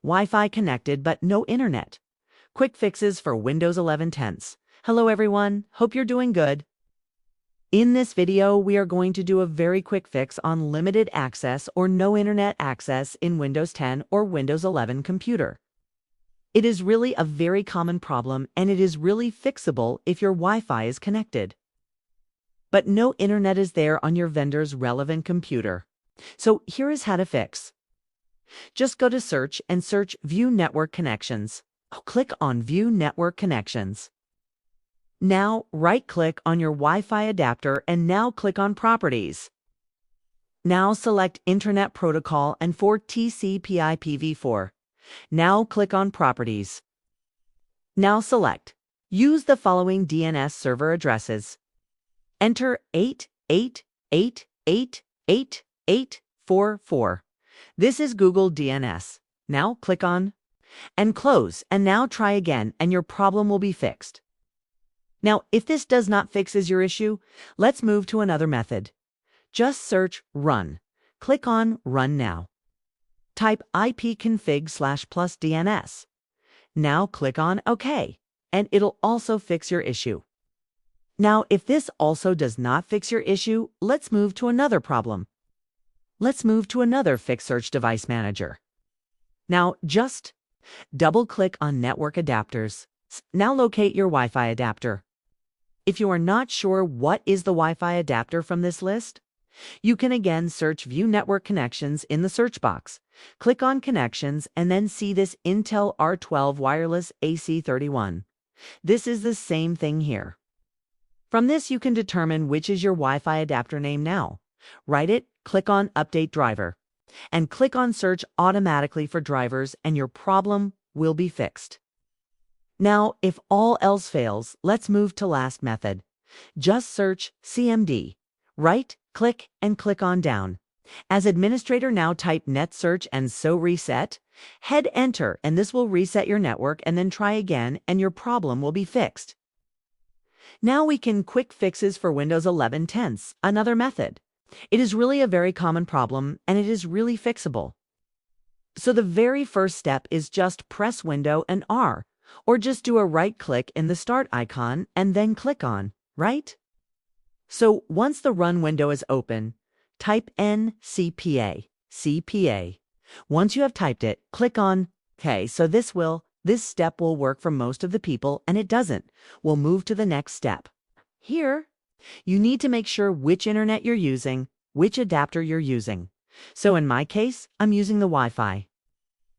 Wi-Fi connected but no internet. Quick fixes for Windows 11 10s. Hello everyone, hope you're doing good. In this video, we are going to do a very quick fix on limited access or no internet access in Windows 10 or Windows 11 computer. It is really a very common problem and it is really fixable if your Wi-Fi is connected, but no internet is there on your vendor's relevant computer. So here is how to fix. Just go to Search and search View Network Connections. Click on View Network Connections. Now right-click on your Wi-Fi adapter and now click on Properties. Now select Internet Protocol and for TCP/IPv4. Now click on Properties. Now select Use the following DNS server addresses. Enter 888888844. This is Google DNS. Now click on and close, and now try again and your problem will be fixed. Now, if this does not fixes your issue, let's move to another method. Just search Run. Click on Run now. Type ipconfig/+DNS. Now click on OK, and it'll also fix your issue. Now, if this also does not fix your issue, let's move to another problem. Let's move to another Fix Search Device Manager. Now, just double-click on Network Adapters. Now locate your Wi-Fi adapter. If you are not sure what is the Wi-Fi adapter from this list, you can again search View Network Connections in the search box. Click on Connections and then see this Intel R12 Wireless AC31. This is the same thing here. From this you can determine which is your Wi-Fi adapter name now. Write it, click on Update Driver, and click on Search automatically for drivers and your problem will be fixed. Now, if all else fails, let's move to last method. Just search CMD. Right-click and click on Down. As administrator, now type net search and so reset. Hit Enter and this will reset your network and then try again and your problem will be fixed. Now we can quick fixes for Windows 11 10s, another method. It is really a very common problem and it is really fixable. So the very first step is just press Window and R, or just do a right-click in the Start icon and then click on Right. So once the Run window is open, type CPA. Once you have typed it, click on OK. So this step will work for most of the people and it doesn't. We'll move to the next step. Here, you need to make sure which internet you're using, which adapter you're using. So in my case, I'm using the Wi-Fi.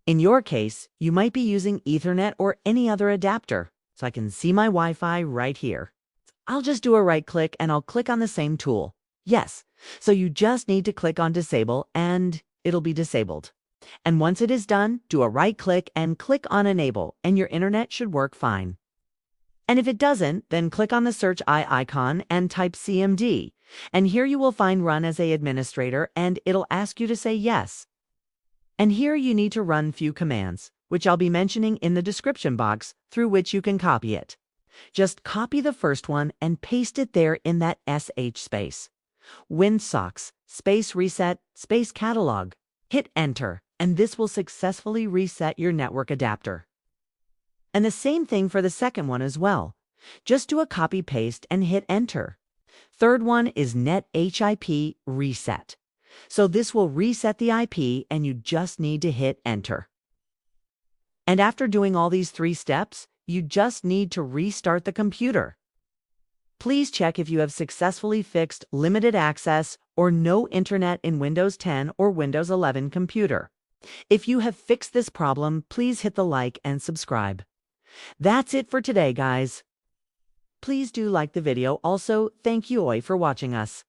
In your case, you might be using Ethernet or any other adapter. So I can see my Wi-Fi right here. I'll just do a right-click and I'll click on the same tool. Yes, so you just need to click on Disable and it'll be disabled. And once it is done, do a right-click and click on Enable and your internet should work fine. And if it doesn't, then click on the search icon and type CMD. And here you will find Run as an administrator and it'll ask you to say yes. And here you need to run few commands, which I'll be mentioning in the description box, through which you can copy it. Just copy the first one and paste it there in that SH space. WinSox, space reset, space catalog. Hit Enter, and this will successfully reset your network adapter. And the same thing for the second one as well. Just do a copy-paste and hit Enter. Third one is NetHIP reset. So this will reset the IP and you just need to hit Enter. And after doing all these 3 steps, you just need to restart the computer. Please check if you have successfully fixed limited access or no internet in Windows 10 or Windows 11 computer. If you have fixed this problem, please hit the like and subscribe. That's it for today, guys. Please do like the video. Also, thank you for watching us.